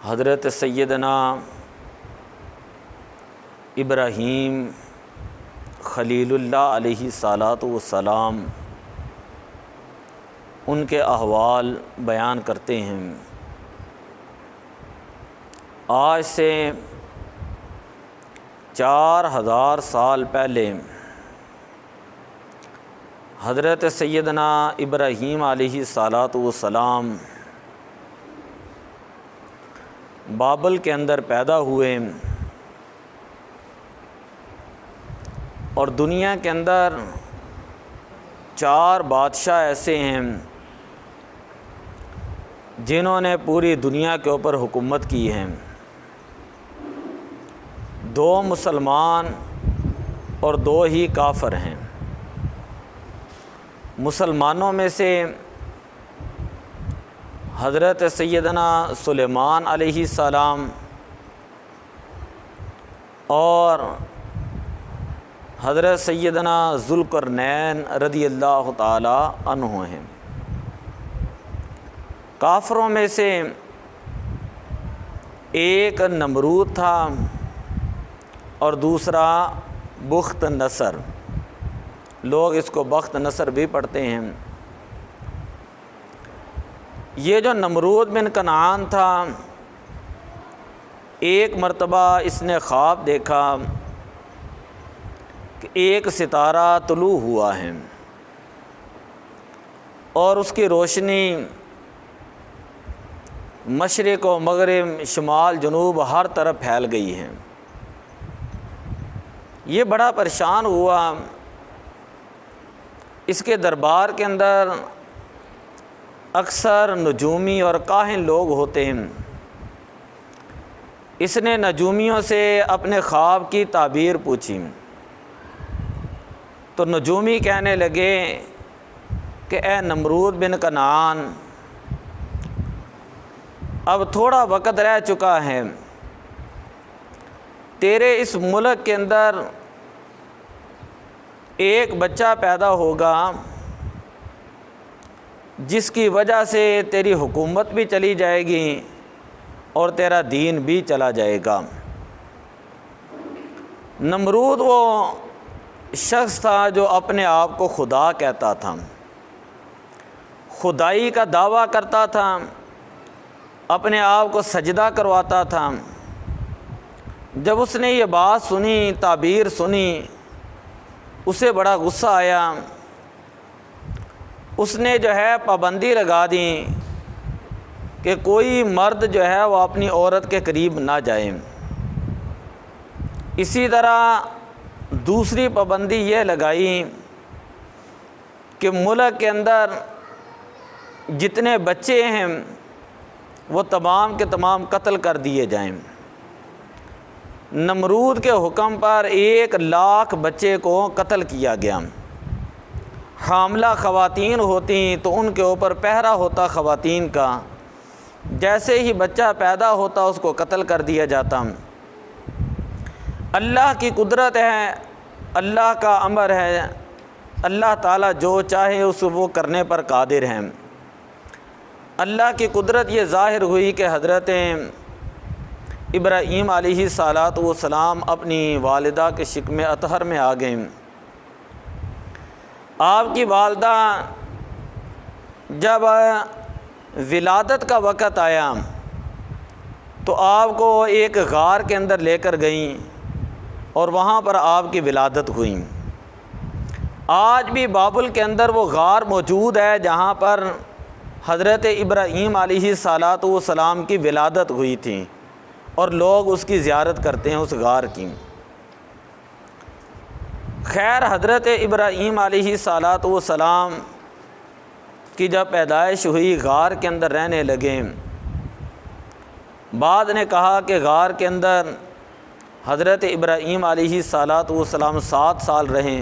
حضرت سیدنا ابراہیم خلیل اللہ علیہ الصلاۃ والسلام ان کے احوال بیان کرتے ہیں۔ آج سے 4000 سال پہلے حضرت سیدنا ابراہیم علیہ الصلاۃ والسلام بابل کے اندر پیدا ہوئے اور دنیا کے اندر 4 بادشاہ ایسے ہیں جنہوں نے پوری دنیا کے اوپر حکومت کی ہے۔ 2 مسلمان اور 2 ہی کافر ہیں۔ مسلمانوں میں سے حضرت سیدنا سلیمان علیہ السلام اور حضرت سیدنا ذوالقرنین رضی اللہ تعالی عنہ ہیں۔ کافروں میں سے ایک نمرود تھا اور دوسرا بخت نصر، لوگ اس کو بخت نصر بھی پڑھتے ہیں۔ یہ جو نمرود بن کنعان تھا، ایک مرتبہ اس نے خواب دیکھا کہ ایک ستارہ طلوع ہوا ہے اور اس کی روشنی مشرق و مغرب، شمال جنوب ہر طرف پھیل گئی ہے۔ یہ بڑا پریشان ہوا۔ اس کے دربار کے اندر اکثر نجومی اور کاہن لوگ ہوتے ہیں۔ اس نے نجومیوں سے اپنے خواب کی تعبیر پوچھی تو نجومی کہنے لگے کہ اے نمرود بن کنعان، اب تھوڑا وقت رہ چکا ہے، تیرے اس ملک کے اندر ایک بچہ پیدا ہوگا جس کی وجہ سے تیری حکومت بھی چلی جائے گی اور تیرا دین بھی چلا جائے گا۔ نمرود وہ شخص تھا جو اپنے آپ کو خدا کہتا تھا، خدائی کا دعویٰ کرتا تھا، اپنے آپ کو سجدہ کرواتا تھا۔ جب اس نے یہ بات سنی، تعبیر سنی، اسے بڑا غصہ آیا۔ اس نے جو ہے پابندی لگا دی کہ کوئی مرد جو ہے وہ اپنی عورت کے قریب نہ جائے۔ اسی طرح دوسری پابندی یہ لگائی کہ ملک کے اندر جتنے بچے ہیں وہ تمام کے تمام قتل کر دیے جائیں۔ نمرود کے حکم پر 1,00,000 بچے کو قتل کیا گیا۔ حاملہ خواتین ہوتیں تو ان کے اوپر پہرا ہوتا خواتین کا، جیسے ہی بچہ پیدا ہوتا اس کو قتل کر دیا جاتا۔ اللہ کی قدرت ہے، اللہ کا امر ہے، اللہ تعالیٰ جو چاہے اس وہ کرنے پر قادر ہیں۔ اللہ کی قدرت یہ ظاہر ہوئی کہ حضرت ابراہیم علیہ الصلاۃ والسلام اپنی والدہ کے شکم اطہر میں آ گئے۔ آپ کی والدہ جب ولادت کا وقت آیا تو آپ کو ایک غار کے اندر لے کر گئیں اور وہاں پر آپ کی ولادت ہوئی۔ آج بھی بابل کے اندر وہ غار موجود ہے جہاں پر حضرت ابراہیم علیہ الصلاۃ والسلام کی ولادت ہوئی تھی اور لوگ اس کی زیارت کرتے ہیں اس غار کی۔ خیر، حضرت ابراہیم علیہ الصلاۃ والسلام کی جب پیدائش ہوئی، غار کے اندر رہنے لگے۔ بعد نے کہا کہ غار کے اندر حضرت ابراہیم علیہ الصلاۃ والسلام 7 سال رہیں،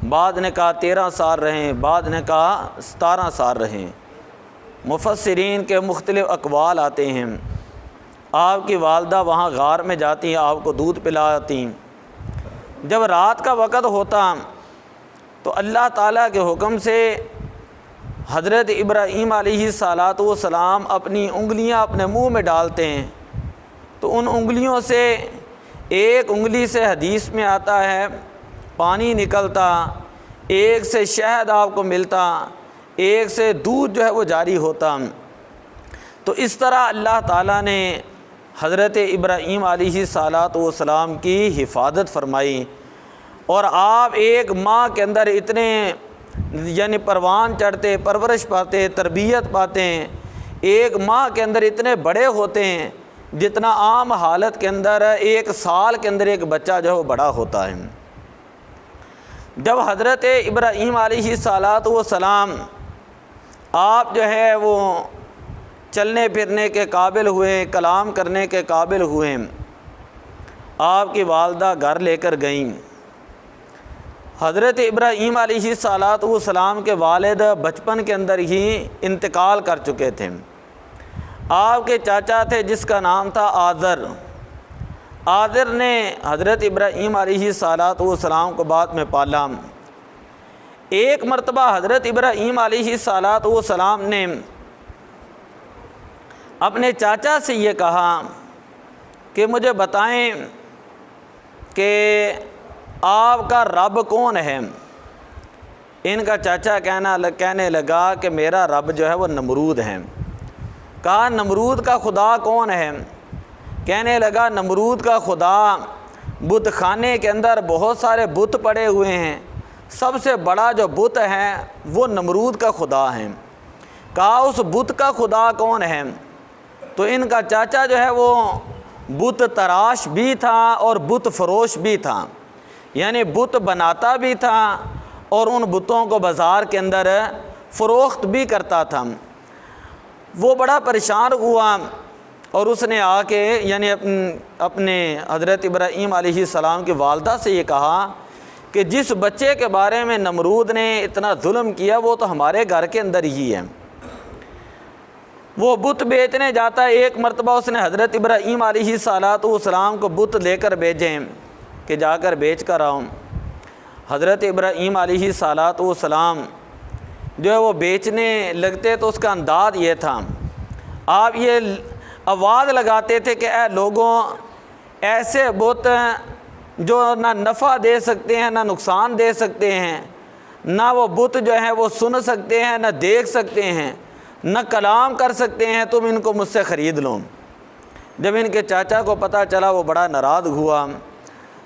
بعد نے کہا 13 سال رہیں، بعد نے کہا 17 سال رہیں۔ مفسرین کے مختلف اقوال آتے ہیں۔ آپ کی والدہ وہاں غار میں جاتی ہیں، آپ کو دودھ پلاتی۔ جب رات کا وقت ہوتا تو اللہ تعالیٰ کے حکم سے حضرت ابراہیم علیہ الصلاۃ والسلام اپنی انگلیاں اپنے منہ میں ڈالتے ہیں تو ان انگلیوں سے ایک انگلی سے حدیث میں آتا ہے پانی نکلتا، ایک سے شہد آپ کو ملتا، ایک سے دودھ جو ہے وہ جاری ہوتا۔ تو اس طرح اللہ تعالیٰ نے حضرت ابراہیم علیہ الصلاۃ والسلام کی حفاظت فرمائی، اور آپ ایک ماہ کے اندر اتنے یعنی پروان چڑھتے، پرورش پاتے، تربیت پاتے ہیں، ایک ماہ کے اندر اتنے بڑے ہوتے ہیں جتنا عام حالت کے اندر ایک سال کے اندر ایک بچہ جو ہے وہ بڑا ہوتا ہے۔ جب حضرت ابراہیم علیہ الصلاۃ والسلام آپ جو ہے وہ چلنے پھرنے کے قابل ہوئے، کلام کرنے کے قابل ہوئے، آپ کی والدہ گھر لے کر گئیں۔ حضرت ابراہیم علیہ الصلاۃ والسلام کے والد بچپن کے اندر ہی انتقال کر چکے تھے۔ آپ کے چاچا تھے جس کا نام تھا آذر۔ آذر نے حضرت ابراہیم علیہ الصلاۃ والسلام کو بعد میں پالا۔ ایک مرتبہ حضرت ابراہیم علیہ الصلاۃ والسلام نے اپنے چاچا سے یہ کہا کہ مجھے بتائیں کہ آپ کا رب کون ہے؟ ان کا چاچا کہنے لگا کہ میرا رب جو ہے وہ نمرود ہے۔ کہا نمرود کا خدا کون ہے؟ کہنے لگا نمرود کا خدا، بت خانے کے اندر بہت سارے بت پڑے ہوئے ہیں، سب سے بڑا جو بت ہے وہ نمرود کا خدا ہے۔ کہا اس بت کا خدا کون ہے؟ تو ان کا چاچا جو ہے وہ بت تراش بھی تھا اور بت فروش بھی تھا، یعنی بت بناتا بھی تھا اور ان بتوں کو بازار کے اندر فروخت بھی کرتا تھا۔ وہ بڑا پریشان ہوا اور اس نے آ کے یعنی اپنے حضرت ابراہیم علیہ السلام کی والدہ سے یہ کہا کہ جس بچے کے بارے میں نمرود نے اتنا ظلم کیا وہ تو ہمارے گھر کے اندر ہی ہے۔ وہ بت بیچنے جاتا ہے۔ ایک مرتبہ اس نے حضرت ابراہیم علیہ الصلاۃ والسلام کو بت لے کر بھیجیں کہ جا کر بیچ کر آؤں۔ حضرت ابراہیم علیہ الصلاۃ والسلام جو ہے وہ بیچنے لگتے تو اس کا انداز یہ تھا، آپ یہ آواز لگاتے تھے کہ اے لوگوں، ایسے بت جو نہ نفع دے سکتے ہیں نہ نقصان دے سکتے ہیں، نہ وہ بت جو ہے وہ سن سکتے ہیں نہ دیکھ سکتے ہیں نہ کلام کر سکتے ہیں، تم ان کو مجھ سے خرید لو۔ جب ان کے چاچا کو پتہ چلا وہ بڑا ناراض ہوا۔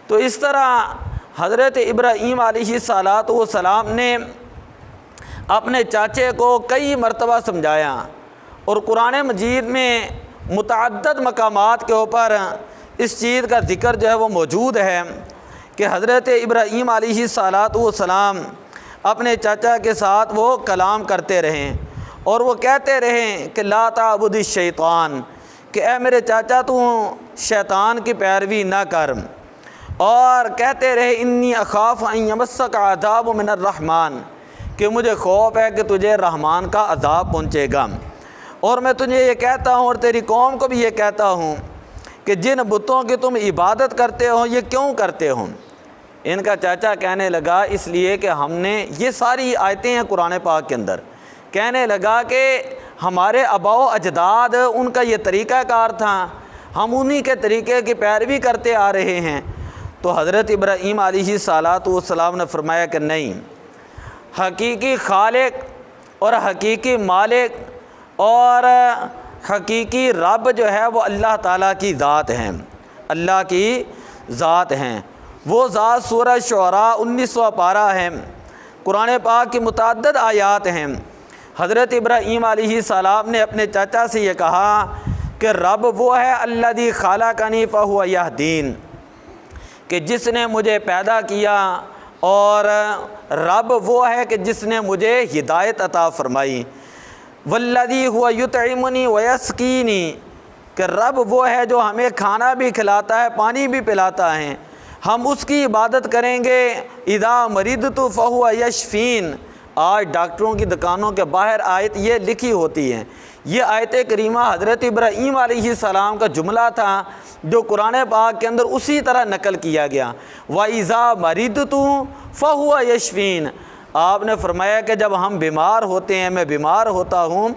تو اس طرح حضرت ابراہیم علیہ الصلاۃ والسلام نے اپنے چاچے کو کئی مرتبہ سمجھایا، اور قرآن مجید میں متعدد مقامات کے اوپر اس چیز کا ذکر جو ہے وہ موجود ہے کہ حضرت ابراہیم علیہ الصلاۃ والسلام اپنے چاچا کے ساتھ وہ کلام کرتے رہیں اور وہ کہتے رہیں کہ لا تعبد الشیطان، کہ اے میرے چاچا تو شیطان کی پیروی نہ کر، اور کہتے رہے انی اخاف ان یمسک عذاب من الرحمن، کہ مجھے خوف ہے کہ تجھے رحمان کا عذاب پہنچے گا۔ اور میں تجھے یہ کہتا ہوں اور تیری قوم کو بھی یہ کہتا ہوں کہ جن بتوں کی تم عبادت کرتے ہو یہ کیوں کرتے ہو؟ ان کا چاچا کہنے لگا اس لیے کہ ہم نے، یہ ساری آیتیں ہیں قرآن پاک کے اندر، کہنے لگا کہ ہمارے آباء و اجداد ان کا یہ طریقہ کار تھا، ہم انہی کے طریقے کی پیروی کرتے آ رہے ہیں۔ تو حضرت ابراہیم علیہ الصلاۃ والسلام نے فرمایا کہ نہیں، حقیقی خالق اور حقیقی مالک اور حقیقی رب جو ہے وہ اللہ تعالیٰ کی ذات ہیں، اللہ کی ذات ہیں۔ وہ ذات سورہ شعراء 19واں پارہ ہے، قرآن پاک کی متعدد آیات ہیں۔ حضرت ابراہیم علیہ السلام نے اپنے چاچا سے یہ کہا کہ رب وہ ہے الذی خلقنی فہو یہدین، کہ جس نے مجھے پیدا کیا، اور رب وہ ہے کہ جس نے مجھے ہدایت عطا فرمائی۔ والذی هو یطعمنی ویسقینی، کہ رب وہ ہے جو ہمیں کھانا بھی کھلاتا ہے پانی بھی پلاتا ہے، ہم اس کی عبادت کریں گے۔ اذا مرضت فہو یشفین، آج ڈاکٹروں کی دکانوں کے باہر آیت یہ لکھی ہوتی ہے، یہ آیت کریمہ حضرت ابراہیم علیہ السلام کا جملہ تھا جو قرآن پاک کے اندر اسی طرح نقل کیا گیا۔ وَإِذَا مَرِضْتُ فَهُوَ يَشْفِينِ، آپ نے فرمایا کہ جب ہم بیمار ہوتے ہیں، میں بیمار ہوتا ہوں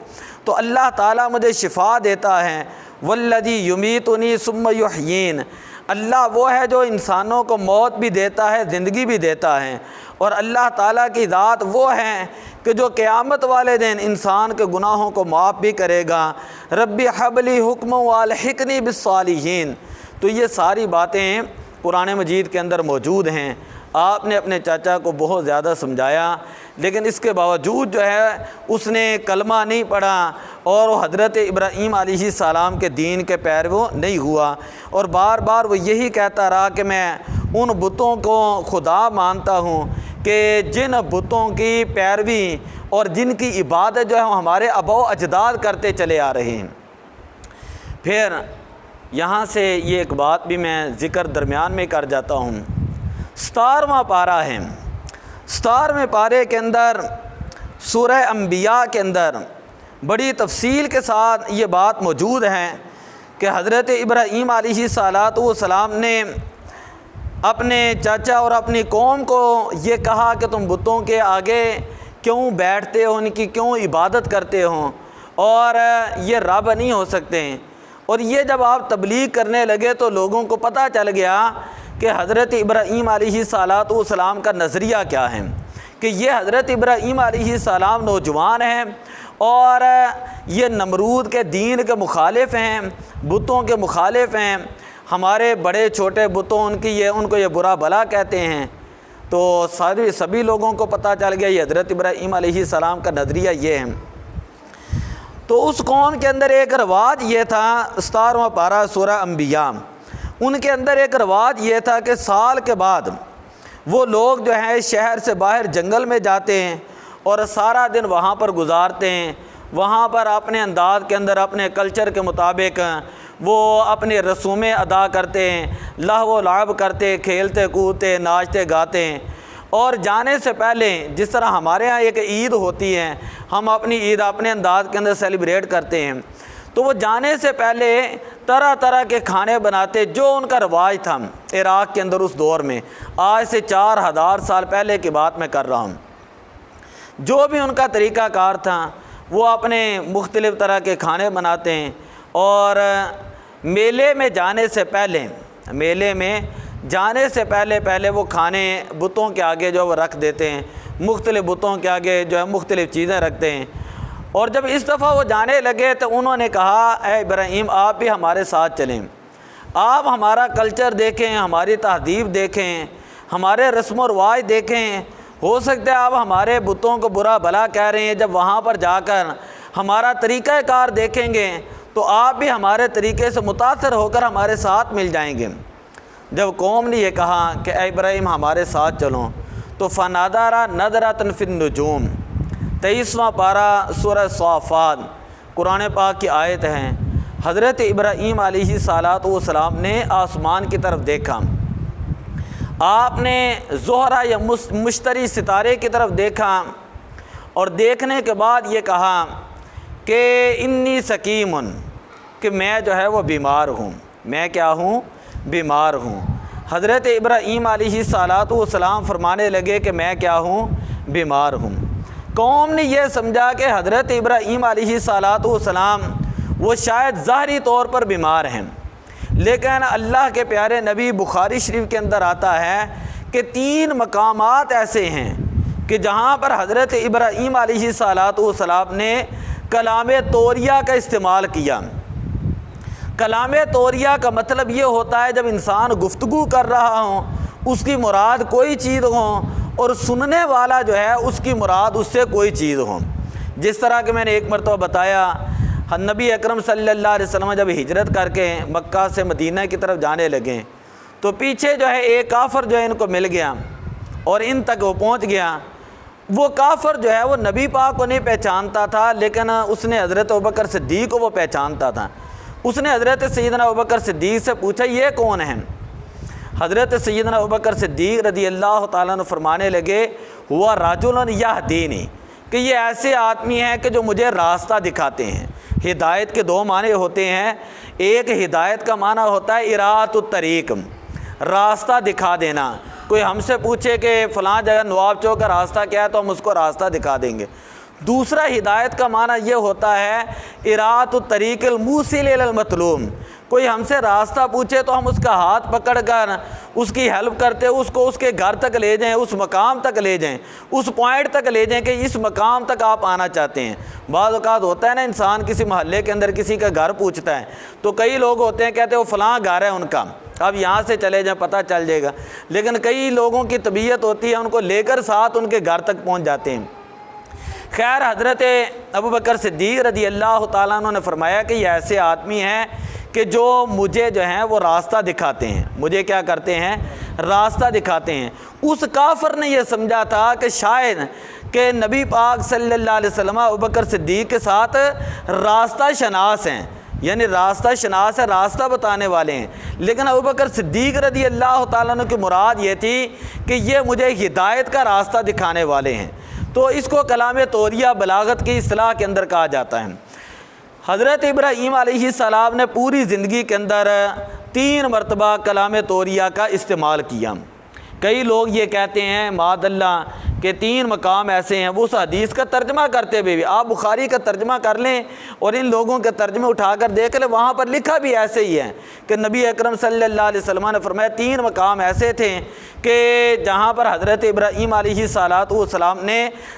تو اللہ تعالیٰ مجھے شفا دیتا ہے۔ والذی یمیتنی ثم یحیین، اللہ وہ ہے جو انسانوں کو موت بھی دیتا ہے، زندگی بھی دیتا ہے، اور اللہ تعالیٰ کی ذات وہ ہے کہ جو قیامت والے دن انسان کے گناہوں کو معاف بھی کرے گا۔ ربی حب لی حکم والحقنی بالصالحین۔ تو یہ ساری باتیں قرآن مجید کے اندر موجود ہیں۔ آپ نے اپنے چاچا کو بہت زیادہ سمجھایا، لیکن اس کے باوجود جو ہے اس نے کلمہ نہیں پڑھا اور وہ حضرت ابراہیم علیہ السلام کے دین کے پیرو نہیں ہوا، اور بار بار وہ یہی کہتا رہا کہ میں ان بتوں کو خدا مانتا ہوں کہ جن بتوں کی پیروی اور جن کی عبادت جو ہے ہمارے آباء و اجداد کرتے چلے آ رہے ہیں۔ پھر یہاں سے یہ ایک بات بھی میں ذکر درمیان میں کر جاتا ہوں۔ 17واں پارہ ہے، 17ویں پارے کے اندر سورہ انبیاء کے اندر بڑی تفصیل کے ساتھ یہ بات موجود ہے کہ حضرت ابراہیم علیہ السلام نے اپنے چاچا اور اپنی قوم کو یہ کہا کہ تم بتوں کے آگے کیوں بیٹھتے ہو، ان کی کیوں عبادت کرتے ہو، اور یہ رب نہیں ہو سکتے۔ اور یہ جب آپ تبلیغ کرنے لگے تو لوگوں کو پتہ چل گیا کہ حضرت ابراہیم علیہ السلام کا نظریہ کیا ہے، کہ یہ حضرت ابراہیم علیہ السلام نوجوان ہیں اور یہ نمرود کے دین کے مخالف ہیں، بتوں کے مخالف ہیں، ہمارے بڑے چھوٹے بتوں ان کو یہ برا بھلا کہتے ہیں۔ تو سبھی لوگوں کو پتہ چل گیا یہ حضرت ابراہیم علیہ السلام کا نظریہ یہ ہے۔ تو اس قوم کے اندر ایک رواج یہ تھا، 17واں پارہ سورہ انبیاء، ان کے اندر ایک رواج یہ تھا کہ سال کے بعد وہ لوگ جو ہیں شہر سے باہر جنگل میں جاتے ہیں اور سارا دن وہاں پر گزارتے ہیں، وہاں پر اپنے انداز کے اندر اپنے کلچر کے مطابق وہ اپنی رسومیں ادا کرتے ہیں، لہو و لعب کرتے، کھیلتے کودتے، ناچتے گاتے ہیں۔ اور جانے سے پہلے جس طرح ہمارے ہاں ایک عید ہوتی ہے، ہم اپنی عید اپنے انداز کے اندر سیلیبریٹ کرتے ہیں، تو وہ جانے سے پہلے طرح طرح کے کھانے بناتے، جو ان کا رواج تھا عراق کے اندر اس دور میں، آج سے 4000 سال پہلے کی بات میں کر رہا ہوں۔ جو بھی ان کا طریقہ کار تھا وہ اپنے مختلف طرح کے کھانے بناتے ہیں، اور میلے میں جانے سے پہلے وہ کھانے بتوں کے آگے جو وہ رکھ دیتے ہیں، مختلف بتوں کے آگے جو ہے مختلف چیزیں رکھتے ہیں۔ اور جب اس دفعہ وہ جانے لگے تو انہوں نے کہا اے ابراہیم آپ بھی ہمارے ساتھ چلیں، آپ ہمارا کلچر دیکھیں، ہماری تہذیب دیکھیں، ہمارے رسم و رواج دیکھیں، ہو سکتا ہے آپ ہمارے بتوں کو برا بھلا کہہ رہے ہیں، جب وہاں پر جا کر ہمارا طریقہ کار دیکھیں گے تو آپ بھی ہمارے طریقے سے متاثر ہو کر ہمارے ساتھ مل جائیں گے۔ جب قوم نے یہ کہا کہ اے ابراہیم ہمارے ساتھ چلو، تو فنادارا نظرۃ فی النجوم، 23واں پارہ سورہ صافات، قرآن پاک کی آیت ہے۔ حضرت ابراہیم علیہ السلام نے آسمان کی طرف دیکھا، آپ نے زہرہ یا مشتری ستارے کی طرف دیکھا، اور دیکھنے کے بعد یہ کہا کہ انی سقیم، کہ میں جو ہے وہ بیمار ہوں، میں کیا ہوں؟ بیمار ہوں۔ حضرت ابراہیم علیہ السلام فرمانے لگے کہ میں کیا ہوں؟ بیمار ہوں۔ قوم نے یہ سمجھا کہ حضرت ابراہیم علیہ السلام وہ شاید ظاہری طور پر بیمار ہیں، لیکن اللہ کے پیارے نبی بخاری شریف کے اندر آتا ہے کہ 3 مقامات ایسے ہیں کہ جہاں پر حضرت ابراہیم علیہ السلام نے کلام توریہ کا استعمال کیا۔ کلام توریہ کا مطلب یہ ہوتا ہے جب انسان گفتگو کر رہا ہو، اس کی مراد کوئی چیز ہو اور سننے والا جو ہے اس کی مراد اس سے کوئی چیز ہو۔ جس طرح کہ میں نے ایک مرتبہ بتایا، نبی اکرم صلی اللہ علیہ وسلم جب ہجرت کر کے مکہ سے مدینہ کی طرف جانے لگے تو پیچھے جو ہے ایک کافر جو ہے ان کو مل گیا اور ان تک وہ پہنچ گیا۔ وہ کافر جو ہے وہ نبی پاک کو نہیں پہچانتا تھا، لیکن اس نے حضرت ابوبکر صدیق کو وہ پہچانتا تھا۔ اس نے حضرت سیدنا ابوبکر صدیق سے پوچھا یہ کون ہیں؟ حضرت سیدنا ابوبکر صدیق رضی اللہ تعالیٰ عنہ فرمانے لگے ہوا رجل یہدینی، کہ یہ ایسے آدمی ہیں کہ جو مجھے راستہ دکھاتے ہیں۔ ہدایت کے 2 معنی ہوتے ہیں، ایک ہدایت کا معنی ہوتا ہے اراۃ الطریق، راستہ دکھا دینا۔ کوئی ہم سے پوچھے کہ فلاں جگہ نواب چوک کا راستہ کیا ہے تو ہم اس کو راستہ دکھا دیں گے۔ دوسرا ہدایت کا معنی یہ ہوتا ہے اراۃ الطریق الموصل الی المطلوب، کوئی ہم سے راستہ پوچھے تو ہم اس کا ہاتھ پکڑ کر اس کی ہیلپ کرتے، اس کو اس کے گھر تک لے جائیں، اس مقام تک لے جائیں، اس پوائنٹ تک لے جائیں کہ اس مقام تک آپ آنا چاہتے ہیں۔ بعض اوقات ہوتا ہے نا انسان کسی محلے کے اندر کسی کا گھر پوچھتا ہے تو کئی لوگ ہوتے ہیں کہتے ہیں وہ فلاں گھر ہے ان کا، اب یہاں سے چلے جائیں پتہ چل جائے گا، لیکن کئی لوگوں کی طبیعت ہوتی ہے ان کو لے کر ساتھ ان کے گھر تک پہنچ جاتے ہیں۔ خیر حضرت ابوبکر صدیق رضی اللہ تعالیٰ عنہ نے فرمایا کہ یہ ایسے آدمی ہیں کہ جو مجھے جو ہیں وہ راستہ دکھاتے ہیں، مجھے کیا کرتے ہیں، راستہ دکھاتے ہیں۔ اس کافر نے یہ سمجھا تھا کہ شاید کہ نبی پاک صلی اللہ علیہ وسلم ابوبکر صدیق کے ساتھ راستہ شناس ہیں، یعنی راستہ شناس ہے، راستہ بتانے والے ہیں، لیکن ابوبکر صدیق رضی اللہ تعالیٰ عنہ کی مراد یہ تھی کہ یہ مجھے ہدایت کا راستہ دکھانے والے ہیں۔ تو اس کو کلام طوریہ بلاغت کی اصطلاح کے اندر کہا جاتا ہے۔ حضرت ابراہیم علیہ السلام نے پوری زندگی کے اندر 3 مرتبہ کلام طوریہ کا استعمال کیا۔ کئی لوگ یہ کہتے ہیں معاذ اللہ کہ 3 مقام ایسے ہیں، وہ اس حدیث کا ترجمہ کرتے ہوئے بھی آپ بخاری کا ترجمہ کر لیں اور ان لوگوں کے ترجمے اٹھا کر دیکھ لیں، وہاں پر لکھا بھی ایسے ہی ہے کہ نبی اکرم صلی اللہ علیہ وسلم نے فرمایا 3 مقام ایسے تھے کہ جہاں پر حضرت ابراہیم علیہ السلام نے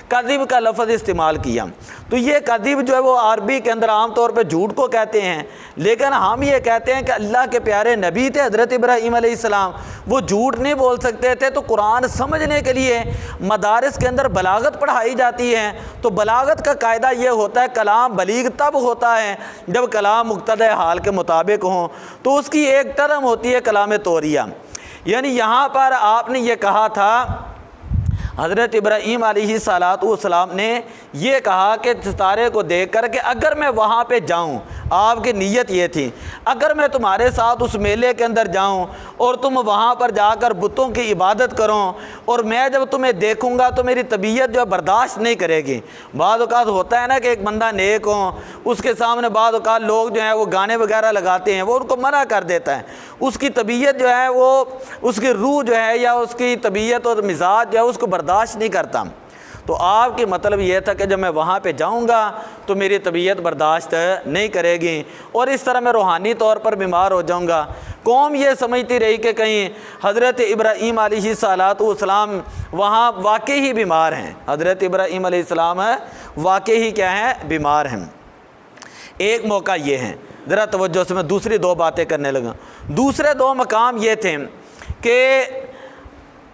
کذب کا لفظ استعمال کیا۔ تو یہ کذب جو ہے وہ عربی کے اندر عام طور پہ جھوٹ کو کہتے ہیں، لیکن ہم یہ کہتے ہیں کہ اللہ کے پیارے نبی تھے حضرت ابراہیم علیہ السلام، وہ جھوٹ نہیں بول سکتے تھے۔ تو قرآن سمجھنے کے لیے مدارس کے اندر بلاغت پڑھائی جاتی ہے، تو بلاغت کا قاعدہ یہ ہوتا ہے کلام بلیغ تب ہوتا ہے جب کلام مقتضی حال کے مطابق ہوں۔ تو اس کی ایک ٹرم ہوتی ہے کلام طوریہ، یعنی یہاں پر آپ نے یہ کہا تھا، حضرت ابراہیم علیہ السلام نے یہ کہا کہ ستارے کو دیکھ کر کہ اگر میں وہاں پہ جاؤں، آپ کی نیت یہ تھی اگر میں تمہارے ساتھ اس میلے کے اندر جاؤں اور تم وہاں پر جا کر بتوں کی عبادت کرو اور میں جب تمہیں دیکھوں گا تو میری طبیعت جو ہے برداشت نہیں کرے گی۔ بعض اوقات ہوتا ہے نا کہ ایک بندہ نیک ہو، اس کے سامنے بعض اوقات لوگ جو ہیں وہ گانے وغیرہ لگاتے ہیں، وہ ان کو منع کر دیتا ہے، اس کی طبیعت جو ہے وہ اس کی روح جو ہے یا اس کی طبیعت اور مزاج جو ہے اس کو برداشت نہیں کرتا۔ تو آپ کی مطلب یہ تھا کہ جب میں وہاں پہ جاؤں گا تو میری طبیعت برداشت نہیں کرے گی اور اس طرح میں روحانی طور پر بیمار ہو جاؤں گا۔ قوم یہ سمجھتی رہی کہ کہیں حضرت ابراہیم علیہ السلام وہاں واقعی ہی بیمار ہیں، حضرت ابراہیم علیہ السلام واقعی ہی کیا ہیں، بیمار ہیں۔ ایک موقع یہ ہے، ذرا توجہ سے میں دوسری 2 باتیں کرنے لگا۔ دوسرے 2 مقام یہ تھے کہ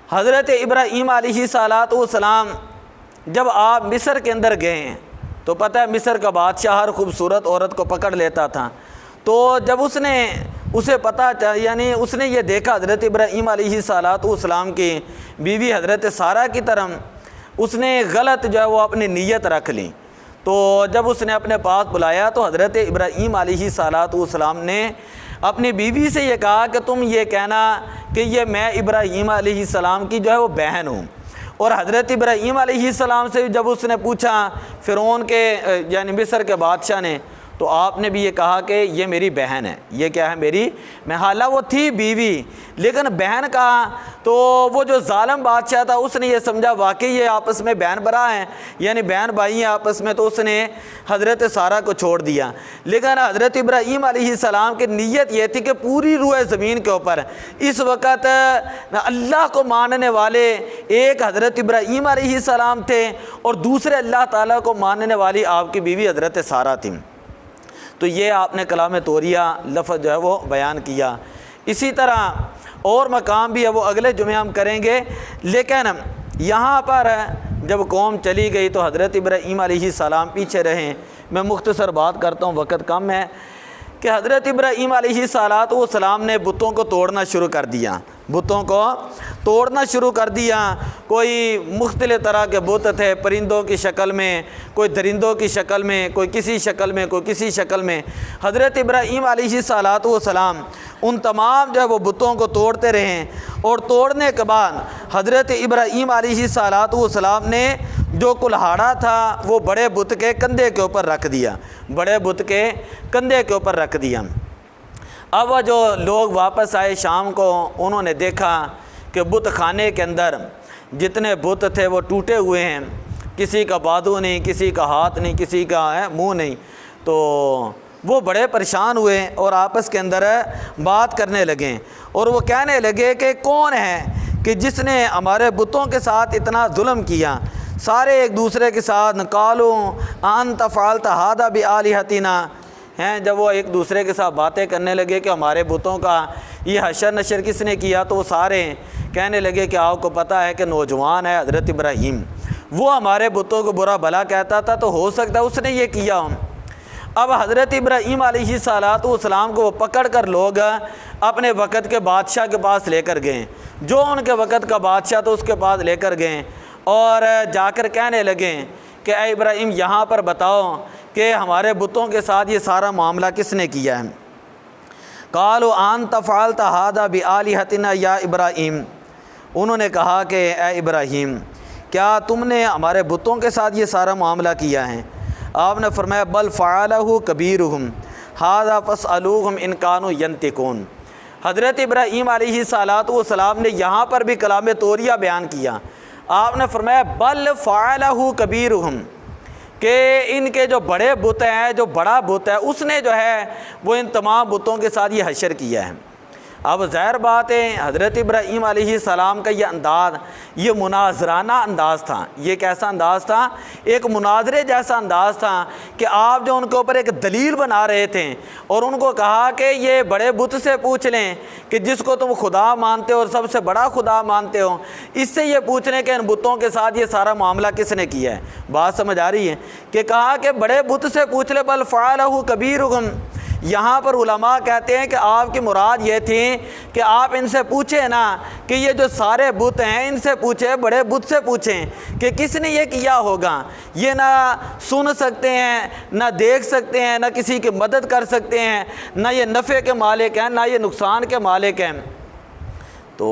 حضرت ابراہیم علیہ السلام جب آپ مصر کے اندر گئے تو پتہ ہے مصر کا بادشاہ ہر خوبصورت عورت کو پکڑ لیتا تھا، تو جب اسے پتہ یعنی اس نے یہ دیکھا حضرت ابراہیم علیہ السلام کی بیوی حضرت سارہ کی طرف اس نے غلط جو ہے وہ اپنی نیت رکھ لی، تو جب اس نے اپنے پاس بلایا تو حضرت ابراہیم علیہ السلام نے اپنی بیوی سے یہ کہا کہ تم یہ کہنا کہ یہ میں ابراہیم علیہ السلام کی جو ہے وہ بہن ہوں۔ اور حضرت ابراہیم علیہ السلام سے جب اس نے پوچھا فرعون کے یعنی مصر کے بادشاہ نے، تو آپ نے بھی یہ کہا کہ یہ میری بہن ہے، یہ کیا ہے، میری میں، حالانکہ وہ تھی بیوی لیکن بہن کہا۔ تو وہ جو ظالم بادشاہ تھا اس نے یہ سمجھا واقعی یہ آپس میں بہن برا ہیں، یعنی بہن بھائی ہیں آپس میں، تو اس نے حضرت سارہ کو چھوڑ دیا۔ لیکن حضرت ابراہیم علیہ السلام کی نیت یہ تھی کہ پوری روئے زمین کے اوپر اس وقت اللہ کو ماننے والے ایک حضرت ابراہیم علیہ السلام تھے اور دوسرے اللہ تعالیٰ کو ماننے والی آپ کی بیوی حضرت سارہ تھی۔ تو یہ آپ نے کلام طوریہ لفظ جو ہے وہ بیان کیا۔ اسی طرح اور مقام بھی ہے، وہ اگلے جمعے ہم کریں گے، لیکن یہاں پر جب قوم چلی گئی تو حضرت ابراہیم علیہ السلام پیچھے رہیں۔ میں مختصر بات کرتا ہوں، وقت کم ہے، کہ حضرت ابراہیم علیہ السلام نے بتوں کو توڑنا شروع کر دیا، بتوں کو توڑنا شروع کر دیا۔ کوئی مختلف طرح کے بت تھے، پرندوں کی شکل میں، کوئی درندوں کی شکل میں، کوئی کسی شکل میں، کوئی کسی شکل میں۔ حضرت ابراہیم علیہ السلام ان تمام جو ہے وہ بتوں کو توڑتے رہے، اور توڑنے کے بعد حضرت ابراہیم علیہ السلام نے جو کلہاڑا تھا وہ بڑے بت کے کندھے کے اوپر رکھ دیا، بڑے بت کے کندھے کے اوپر رکھ دیا۔ اب وہ جو لوگ واپس آئے شام کو، انہوں نے دیکھا کہ بت خانے کے اندر جتنے بت تھے وہ ٹوٹے ہوئے ہیں، کسی کا بازو نہیں، کسی کا ہاتھ نہیں، کسی کا منہ نہیں۔ تو وہ بڑے پریشان ہوئے اور آپس کے اندر بات کرنے لگے، اور وہ کہنے لگے کہ کون ہے کہ جس نے ہمارے بتوں کے ساتھ اتنا ظلم کیا۔ سارے ایک دوسرے کے ساتھ قالوا انت فعلت ھذا بآلہتنا ہیں، جب وہ ایک دوسرے کے ساتھ باتیں کرنے لگے کہ ہمارے بتوں کا یہ حشر نشر کس نے کیا، تو وہ سارے کہنے لگے کہ آپ کو پتہ ہے کہ نوجوان ہے حضرت ابراہیم، وہ ہمارے بتوں کو برا بھلا کہتا تھا، تو ہو سکتا ہے اس نے یہ کیا ہو۔ اب حضرت ابراہیم علیہ السلام کو وہ پکڑ کر لوگ اپنے وقت کے بادشاہ کے پاس لے کر گئے، جو ان کے وقت کا بادشاہ تھا اس کے پاس لے کر گئے، اور جا کر کہنے لگے کہ اے ابراہیم یہاں پر بتاؤ کہ ہمارے بتوں کے ساتھ یہ سارا معاملہ کس نے کیا ہے۔ قالوا انت فعلت ھذا بآلہتنا یا ابراہیم، انہوں نے کہا کہ اے ابراہیم کیا تم نے ہمارے بتوں کے ساتھ یہ سارا معاملہ کیا ہے؟ آپ نے فرمایا بل فعلہ کبیرہم ھذا فاسألوہم ان کانوا ینطقون۔ حضرت ابراہیم علیہ السلام نے یہاں پر بھی کلام توریہ بیان کیا۔ آپ نے فرمایا بل فعلہ کبیرہم، کہ ان کے جو بڑے بت ہیں، جو بڑا بت ہے اس نے جو ہے وہ ان تمام بتوں کے ساتھ یہ حشر کیا ہے۔ اب ظاہر بات ہے حضرت ابراہیم علیہ السلام کا یہ انداز، یہ مناظرانہ انداز تھا۔ یہ کیسا انداز تھا؟ ایک مناظرے جیسا انداز تھا کہ آپ جو ان کے اوپر ایک دلیل بنا رہے تھے اور ان کو کہا کہ یہ بڑے بت سے پوچھ لیں کہ جس کو تم خدا مانتے ہو اور سب سے بڑا خدا مانتے ہو، اس سے یہ پوچھ لیں کہ ان بتوں کے ساتھ یہ سارا معاملہ کس نے کیا ہے۔ بات سمجھ آ رہی ہے؟ کہ کہا کہ بڑے بت سے پوچھ لے، بل فعلہ کبیرہم۔ یہاں پر علماء کہتے ہیں کہ آپ کی مراد یہ تھی کہ آپ ان سے پوچھیں نا کہ یہ جو سارے بت ہیں ان سے پوچھیں، بڑے بت سے پوچھیں کہ کس نے یہ کیا ہوگا۔ یہ نہ سن سکتے ہیں، نہ دیکھ سکتے ہیں، نہ کسی کی مدد کر سکتے ہیں، نہ یہ نفع کے مالک ہیں، نہ یہ نقصان کے مالک ہیں۔ تو